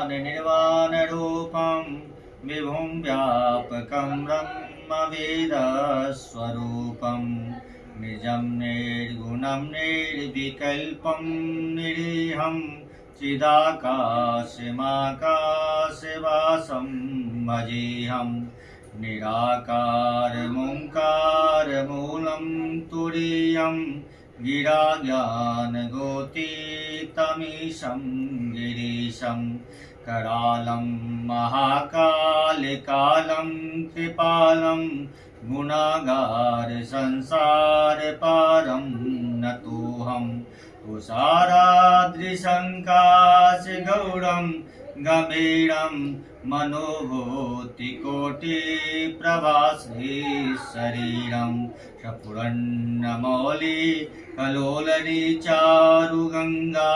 निर्वाणरूपं विभुं व्यापकं ब्रह्मवेदस्वरूपं निजं निर्गुणं निर्विकल्पं निरीहं चिदाकाशमाकाशवासं भजेऽहं निराकारमोङ्कारमूलं तुरीयं गिराज्ञानगोतीतमीशं गिरीशं करालं महाकालकालं कृपालं गुणागार संसारपारं नतोऽहं तुषाराद्रिशङ्काशगौरं गम्भीरं मनोभूतिकोटिप्रभासे शरीरं सपुरन्नमौलिकलोलरी चारुगङ्गा